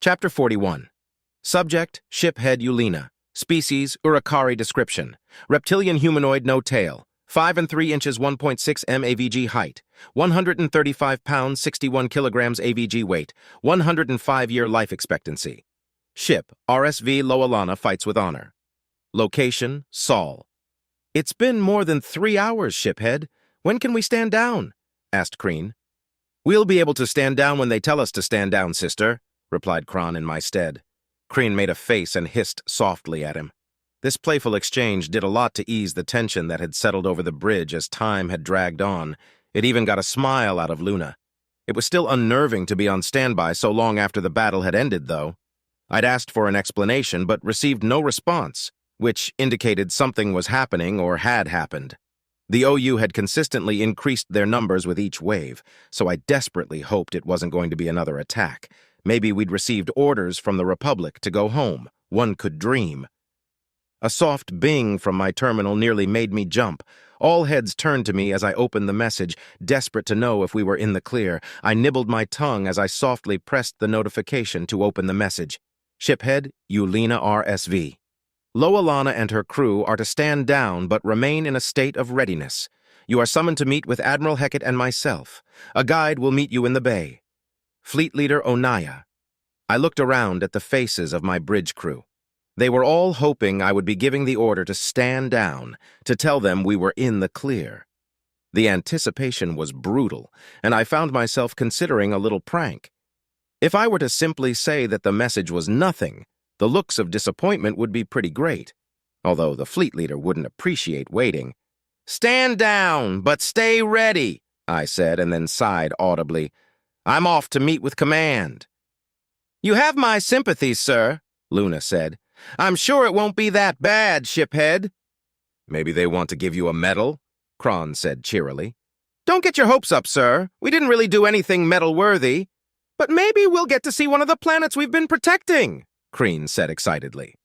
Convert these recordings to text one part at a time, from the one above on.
Chapter 41. Subject, Shiphead Eulina. Species, Urikari description. Reptilian humanoid, no tail. 5 3 inches 1.6 m AVG height. 135 pounds 61 kilograms AVG weight. 105-year life expectancy. Ship, RSV Loalana fights with honor. Location, Sol. It's been more than 3 hours, Shiphead. When can we stand down? Asked Kreen. We'll be able to stand down when they tell us to stand down, sister, replied Kron in my stead. Kreen made a face and hissed softly at him. This playful exchange did a lot to ease the tension that had settled over the bridge as time had dragged on. It even got a smile out of Luna. It was still unnerving to be on standby so long after the battle had ended, though. I'd asked for an explanation but received no response, which indicated something was happening or had happened. The OU had consistently increased their numbers with each wave, so I desperately hoped it wasn't going to be another attack. Maybe we'd received orders from the Republic to go home. One could dream. A soft bing from my terminal nearly made me jump. All heads turned to me as I opened the message, desperate to know if we were in the clear. I nibbled my tongue as I softly pressed the notification to open the message. Shiphead, Eulina RSV. Loalana and her crew are to stand down but remain in a state of readiness. You are summoned to meet with Admiral Hecat and myself. A guide will meet you in the bay. Fleet Leader Onaya. I looked around at the faces of my bridge crew. They were all hoping I would be giving the order to stand down, to tell them we were in the clear. The anticipation was brutal, and I found myself considering a little prank. If I were to simply say that the message was nothing, the looks of disappointment would be pretty great, although the fleet leader wouldn't appreciate waiting. "Stand down, but stay ready," I said, and then sighed audibly. "I'm off to meet with command." "You have my sympathies, sir," Luna said. "I'm sure it won't be that bad, Shiphead." "Maybe they want to give you a medal," Kron said cheerily. "Don't get your hopes up, sir. We didn't really do anything medal-worthy. But maybe we'll get to see one of the planets we've been protecting," Kreen said excitedly.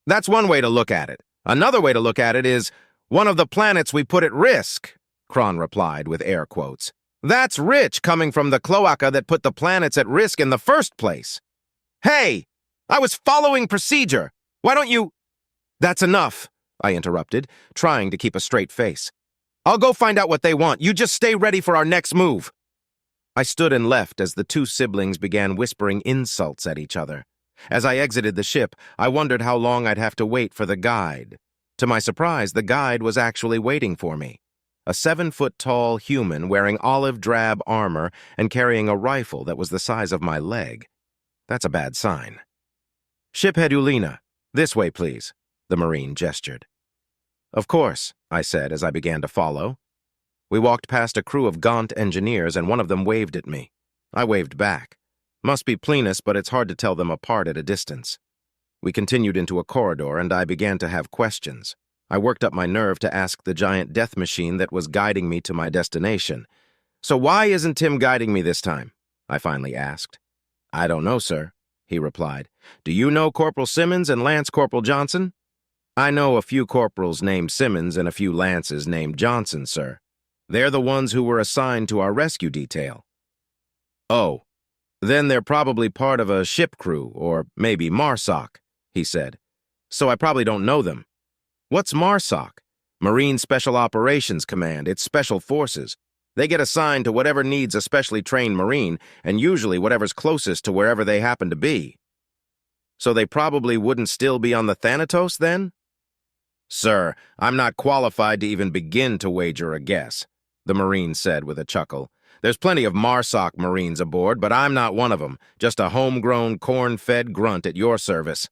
"That's one way to look at it. Another way to look at it is, one of the planets we put at risk," Kron replied with air quotes. "That's rich coming from the cloaca that put the planets at risk in the first place." "Hey! I was following procedure! Why don't you—" "That's enough," I interrupted, trying to keep a straight face. "I'll go find out what they want. You just stay ready for our next move." I stood and left as the two siblings began whispering insults at each other. As I exited the ship, I wondered how long I'd have to wait for the guide. To my surprise, the guide was actually waiting for me. A 7-foot-tall human wearing olive-drab armor and carrying a rifle that was the size of my leg. That's a bad sign. "Shiphead Eulina, this way, please," the Marine gestured. "Of course," I said as I began to follow. We walked past a crew of gaunt engineers, and one of them waved at me. I waved back. Must be Plenus, but it's hard to tell them apart at a distance. We continued into a corridor, and I began to have questions. I worked up my nerve to ask the giant death machine that was guiding me to my destination. "So why isn't Tim guiding me this time?" I finally asked. "I don't know, sir," he replied. "Do you know Corporal Simmons and Lance Corporal Johnson?" "I know a few corporals named Simmons and a few lances named Johnson, sir. They're the ones who were assigned to our rescue detail." "Oh, then they're probably part of a ship crew, or maybe MARSOC," he said. "So I probably don't know them." "What's MARSOC?" "Marine Special Operations Command. It's special forces. They get assigned to whatever needs a specially trained Marine, and usually whatever's closest to wherever they happen to be." "So they probably wouldn't still be on the Thanatos, then?" "Sir, I'm not qualified to even begin to wager a guess," the Marine said with a chuckle. "There's plenty of MARSOC Marines aboard, but I'm not one of them, just a homegrown, corn-fed grunt at your service."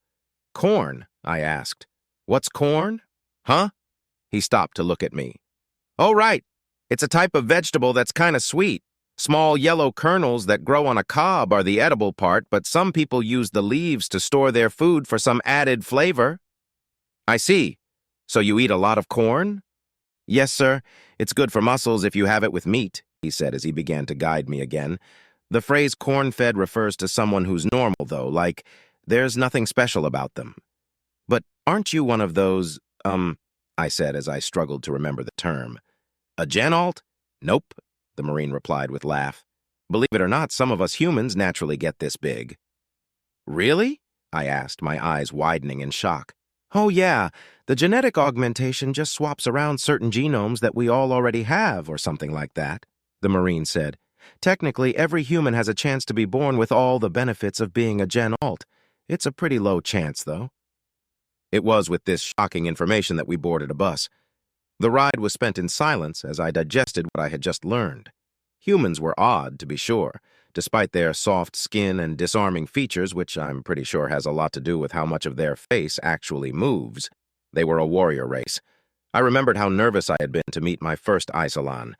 "Corn?" I asked. "What's corn?" "Huh?" He stopped to look at me. "Oh, right. It's a type of vegetable that's kind of sweet. Small yellow kernels that grow on a cob are the edible part, but some people use the leaves to store their food for some added flavor." "I see. So you eat a lot of corn?" "Yes, sir. It's good for muscles if you have it with meat," he said as he began to guide me again. "The phrase corn-fed refers to someone who's normal, though, like there's nothing special about them." "But aren't you one of those, I said as I struggled to remember the term. "A gen-alt? Nope," the Marine replied with a laugh. "Believe it or not, some of us humans naturally get this big." Really? I asked, my eyes widening in shock. Oh yeah, the genetic augmentation just swaps around certain genomes that we all already have, or something like that, the Marine said. Technically, every human has a chance to be born with all the benefits of being a Gen Alt. It's a pretty low chance, though. It was with this shocking information that we boarded a bus. The ride was spent in silence as I digested what I had just learned. Humans were odd, to be sure, despite their soft skin and disarming features, which I'm pretty sure has a lot to do with how much of their face actually moves. They were a warrior race. I remembered how nervous I had been to meet my first Isolon.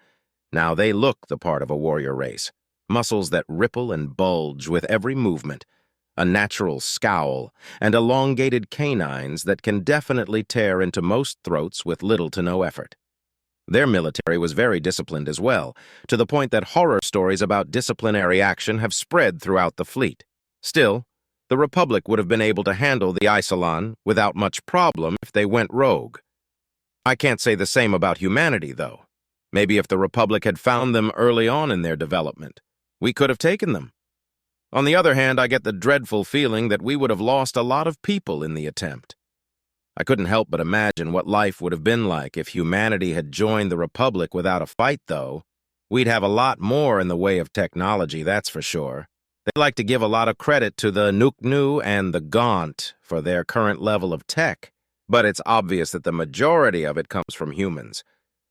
Now they look the part of a warrior race. Muscles that ripple and bulge with every movement. A natural scowl, and elongated canines that can definitely tear into most throats with little to no effort. Their military was very disciplined as well, to the point that horror stories about disciplinary action have spread throughout the fleet. Still, the Republic would have been able to handle the Isolon without much problem if they went rogue. I can't say the same about humanity, though. Maybe if the Republic had found them early on in their development, we could have taken them. On the other hand, I get the dreadful feeling that we would have lost a lot of people in the attempt. I couldn't help but imagine what life would have been like if humanity had joined the Republic without a fight, though. We'd have a lot more in the way of technology, that's for sure. They like to give a lot of credit to the Nuknu and the Gaunt for their current level of tech, but it's obvious that the majority of it comes from humans.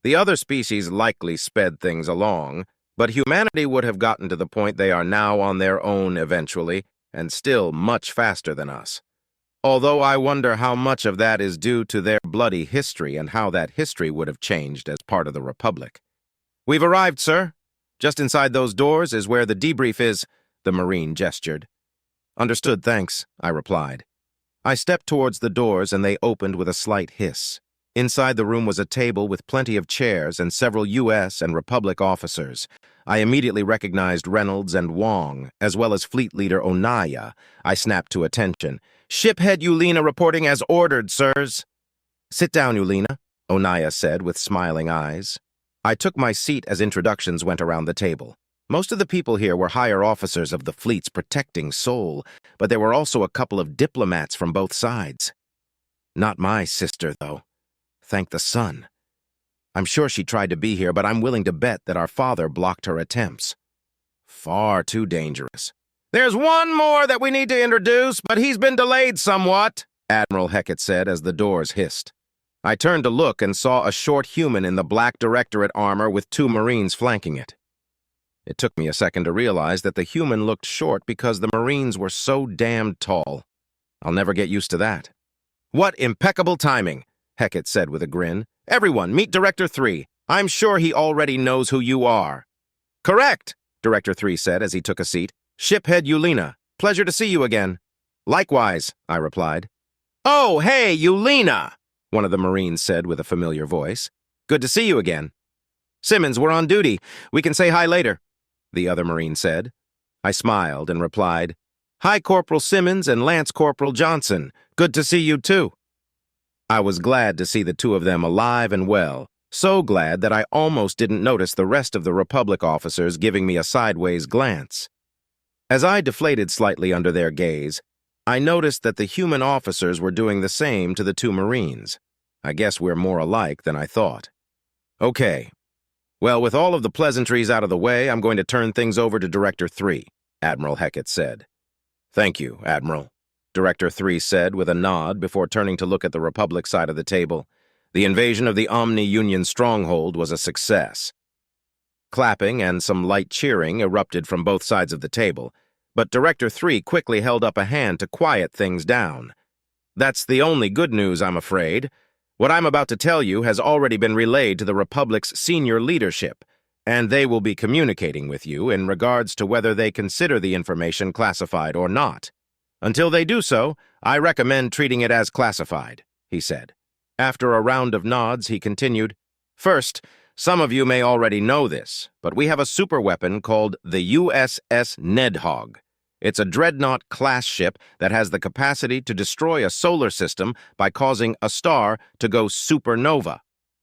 The other species likely sped things along, but humanity would have gotten to the point they are now on their own eventually, and still much faster than us. Although I wonder how much of that is due to their bloody history and how that history would have changed as part of the Republic. "We've arrived, sir. Just inside those doors is where the debrief is," the Marine gestured. "Understood, thanks," I replied. I stepped towards the doors and they opened with a slight hiss. Inside the room was a table with plenty of chairs and several U.S. and Republic officers. I immediately recognized Reynolds and Wong, as well as Fleet Leader Onaya. I snapped to attention. "Shiphead Yulina reporting as ordered, sirs." "Sit down, Yulina," Onaya said with smiling eyes. I took my seat as introductions went around the table. Most of the people here were higher officers of the fleet's protecting soul, but there were also a couple of diplomats from both sides. Not my sister, though. Thank the sun. I'm sure she tried to be here, but I'm willing to bet that our father blocked her attempts. Far too dangerous. "There's one more that we need to introduce, but he's been delayed somewhat," Admiral Heckett said as the doors hissed. I turned to look and saw a short human in the black Directorate armor with 2 Marines flanking it. It took me a second to realize that the human looked short because the Marines were so damned tall. I'll never get used to that. "What impeccable timing," Heckett said with a grin. "Everyone, meet Director 3. I'm sure he already knows who you are." "Correct," Director 3 said as he took a seat. "Shiphead Yulina, pleasure to see you again." "Likewise," I replied. "Oh, hey, Yulina," one of the Marines said with a familiar voice. "Good to see you again." "Simmons, we're on duty. We can say hi later," the other Marine said. I smiled and replied, "Hi, Corporal Simmons and Lance Corporal Johnson. Good to see you too." I was glad to see the 2 of them alive and well, so glad that I almost didn't notice the rest of the Republic officers giving me a sideways glance. As I deflated slightly under their gaze, I noticed that the human officers were doing the same to the 2 Marines. I guess we're more alike than I thought. "Okay. Well, with all of the pleasantries out of the way, I'm going to turn things over to Director 3, Admiral Heckett said. "Thank you, Admiral," Director 3 said with a nod before turning to look at the Republic side of the table. The invasion of the Omni Union stronghold was a success. Clapping and some light cheering erupted from both sides of the table, but Director 3 quickly held up a hand to quiet things down. "That's the only good news, I'm afraid. What I'm about to tell you has already been relayed to the Republic's senior leadership, and they will be communicating with you in regards to whether they consider the information classified or not. Until they do so, I recommend treating it as classified," he said. After a round of nods, he continued, "First, some of you may already know this, but we have a superweapon called the USS Nedhog. It's a dreadnought-class ship that has the capacity to destroy a solar system by causing a star to go supernova."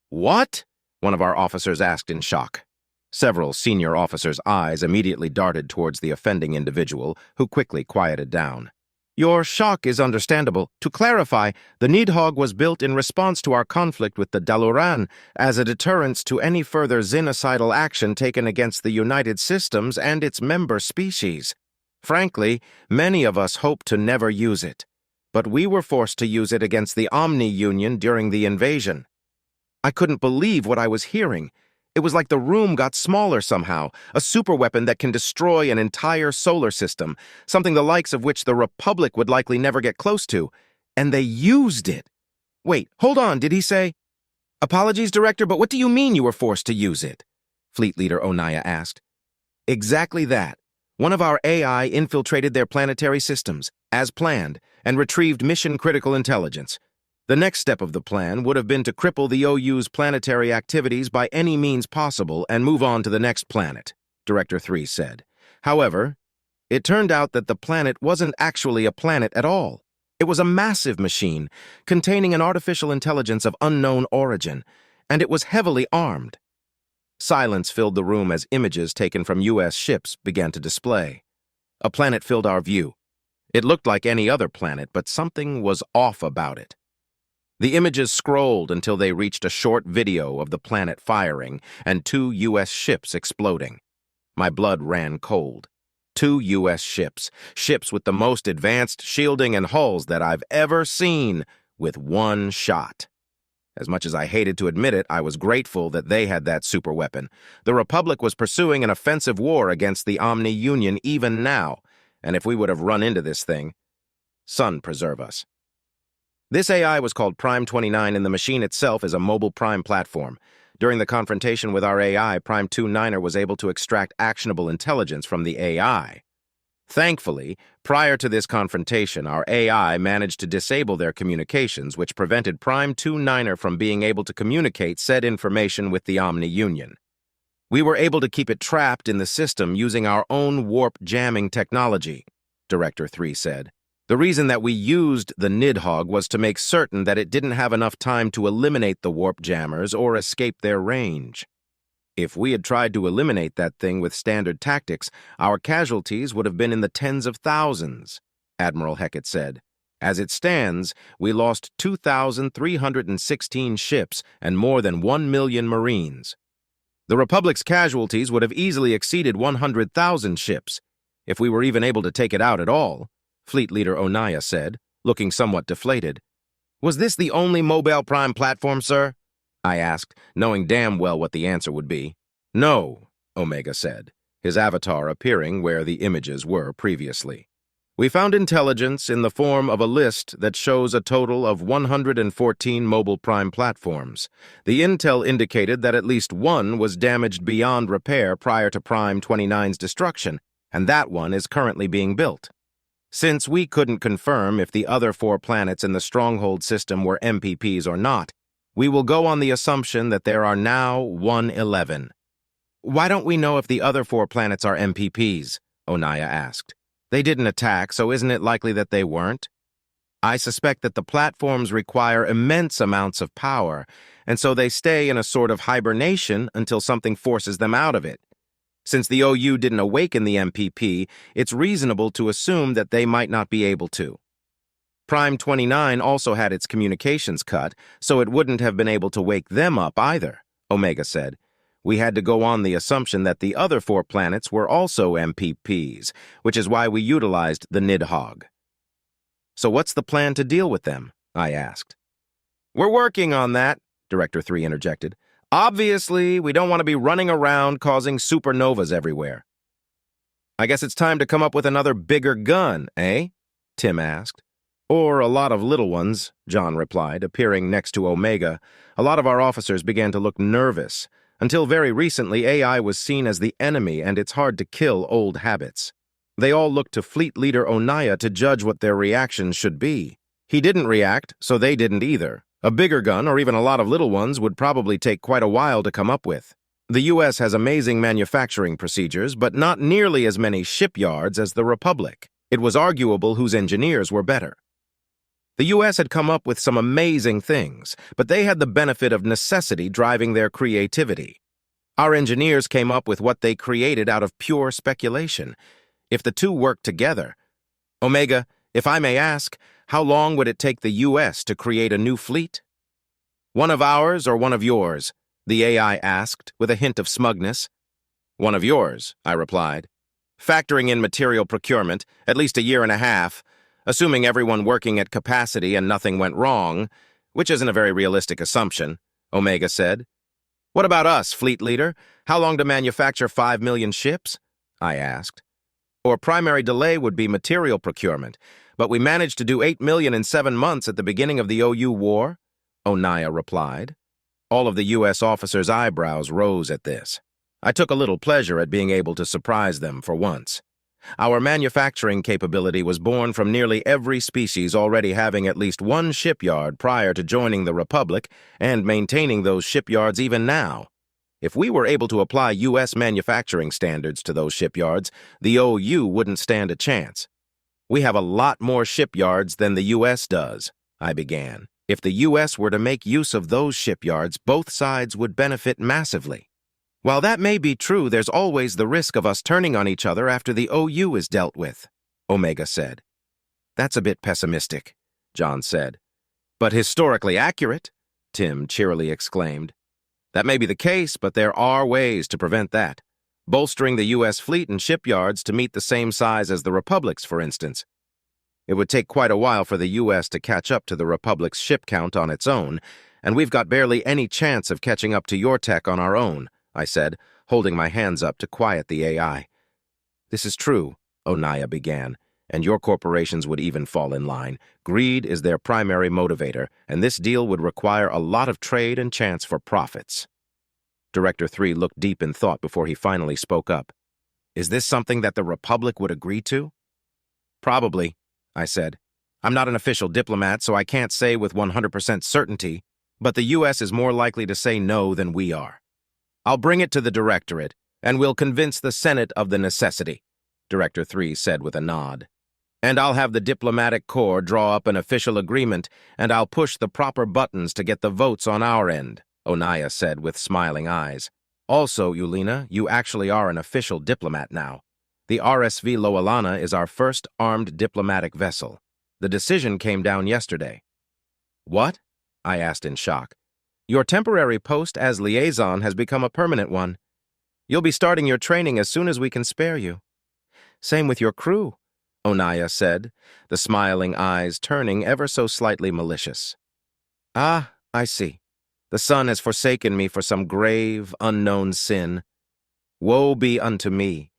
"What?" one of our officers asked in shock. Several senior officers' eyes immediately darted towards the offending individual, who quickly quieted down. Your shock is understandable. To clarify, the Nidhogg was built in response to our conflict with the Daluran as a deterrence to any further xenocidal action taken against the United Systems and its member species. Frankly, many of us hoped to never use it, but we were forced to use it against the Omni Union during the invasion. I couldn't believe what I was hearing. It was like the room got smaller somehow, a superweapon that can destroy an entire solar system, something the likes of which the Republic would likely never get close to. And they used it. Wait, hold on, did he say? Apologies, Director, but what do you mean you were forced to use it? Fleet Leader Onaya asked. Exactly that. One of our AI infiltrated their planetary systems, as planned, and retrieved mission-critical intelligence. The next step of the plan would have been to cripple the OU's planetary activities by any means possible and move on to the next planet, Director 3 said. However, it turned out that the planet wasn't actually a planet at all. It was a massive machine containing an artificial intelligence of unknown origin, and it was heavily armed. Silence filled the room as images taken from U.S. ships began to display. A planet filled our view. It looked like any other planet, but something was off about it. The images scrolled until they reached a short video of the planet firing and 2 U.S. ships exploding. My blood ran cold. 2 U.S. ships with the most advanced shielding and hulls that I've ever seen, with one shot. As much as I hated to admit it, I was grateful that they had that superweapon. The Republic was pursuing an offensive war against the Omni Union even now, and if we would have run into this thing, sun preserve us. This AI was called Prime 29, and the machine itself is a mobile Prime platform. During the confrontation with our AI, Prime 29er was able to extract actionable intelligence from the AI. Thankfully, prior to this confrontation, our AI managed to disable their communications, which prevented Prime 29er from being able to communicate said information with the Omni Union. We were able to keep it trapped in the system using our own warp jamming technology, Director 3 said. The reason that we used the Nidhogg was to make certain that it didn't have enough time to eliminate the warp jammers or escape their range. If we had tried to eliminate that thing with standard tactics, our casualties would have been in the tens of thousands, Admiral Heckett said. As it stands, we lost 2,316 ships and more than 1 million Marines. The Republic's casualties would have easily exceeded 100,000 ships, if we were even able to take it out at all, Fleet Leader Onaya said, looking somewhat deflated. Was this the only mobile Prime platform, sir? I asked, knowing damn well what the answer would be. No, Omega said, his avatar appearing where the images were previously. We found intelligence in the form of a list that shows a total of 114 mobile Prime platforms. The intel indicated that at least one was damaged beyond repair prior to Prime 29's destruction, and that one is currently being built. Since we couldn't confirm if the other 4 planets in the Stronghold system were MPPs or not, we will go on the assumption that there are now 111. Why don't we know if the other 4 planets are MPPs? Onaya asked. They didn't attack, so isn't it likely that they weren't? I suspect that the platforms require immense amounts of power, and so they stay in a sort of hibernation until something forces them out of it. Since the OU didn't awaken the MPP, it's reasonable to assume that they might not be able to. Prime 29 also had its communications cut, so it wouldn't have been able to wake them up either, Omega said. We had to go on the assumption that the other 4 planets were also MPPs, which is why we utilized the Nidhogg. So what's the plan to deal with them? I asked. We're working on that, Director 3 interjected. Obviously, we don't want to be running around causing supernovas everywhere. I guess it's time to come up with another bigger gun, eh? Tim asked. Or a lot of little ones, John replied, appearing next to Omega. A lot of our officers began to look nervous. Until very recently, AI was seen as the enemy, and it's hard to kill old habits. They all looked to Fleet Leader Onaya to judge what their reactions should be. He didn't react, so they didn't either. A bigger gun, or even a lot of little ones, would probably take quite a while to come up with. The U.S. has amazing manufacturing procedures, but not nearly as many shipyards as the Republic. It was arguable whose engineers were better. The U.S. had come up with some amazing things, but they had the benefit of necessity driving their creativity. Our engineers came up with what they created out of pure speculation. If the two worked together, Omega, If I may ask, how long would it take the U.S. to create a new fleet? One of ours or one of yours? The AI asked, with a hint of smugness. One of yours, I replied. Factoring in material procurement, at least a year and a half, assuming everyone working at capacity and nothing went wrong, which isn't a very realistic assumption, Omega said. What about us, fleet leader? How long to manufacture 5 million ships? I asked. Our primary delay would be material procurement, but we managed to do 8 million in 7 months at the beginning of the OU war, Onaya replied. All of the U.S. officers' eyebrows rose at this. I took a little pleasure at being able to surprise them for once. Our manufacturing capability was born from nearly every species already having at least one shipyard prior to joining the Republic and maintaining those shipyards even now. If we were able to apply U.S. manufacturing standards to those shipyards, the OU wouldn't stand a chance. We have a lot more shipyards than the U.S. does, I began. If the U.S. were to make use of those shipyards, both sides would benefit massively. While that may be true, there's always the risk of us turning on each other after the OU is dealt with, Omega said. That's a bit pessimistic, John said. But historically accurate, Tim cheerily exclaimed. That may be the case, but there are ways to prevent that. Bolstering the U.S. fleet and shipyards to meet the same size as the Republic's, for instance. It would take quite a while for the U.S. to catch up to the Republic's ship count on its own, and we've got barely any chance of catching up to your tech on our own, I said, holding my hands up to quiet the AI. This is true, Onaya began, and your corporations would even fall in line. Greed is their primary motivator, and this deal would require a lot of trade and chance for profits. Director 3 looked deep in thought before he finally spoke up. Is this something that the Republic would agree to? Probably, I said. I'm not an official diplomat, so I can't say with 100% certainty, but the U.S. is more likely to say no than we are. I'll bring it to the Directorate, and we'll convince the Senate of the necessity, Director 3 said with a nod. And I'll have the diplomatic corps draw up an official agreement, and I'll push the proper buttons to get the votes on our end, Onaya said with smiling eyes. Also, Yulina, you actually are an official diplomat now. The RSV Loalana is our first armed diplomatic vessel. The decision came down yesterday. What? I asked in shock. Your temporary post as liaison has become a permanent one. You'll be starting your training as soon as we can spare you. Same with your crew, Onaya said, the smiling eyes turning ever so slightly malicious. Ah, I see. The sun has forsaken me for some grave, unknown sin. Woe be unto me,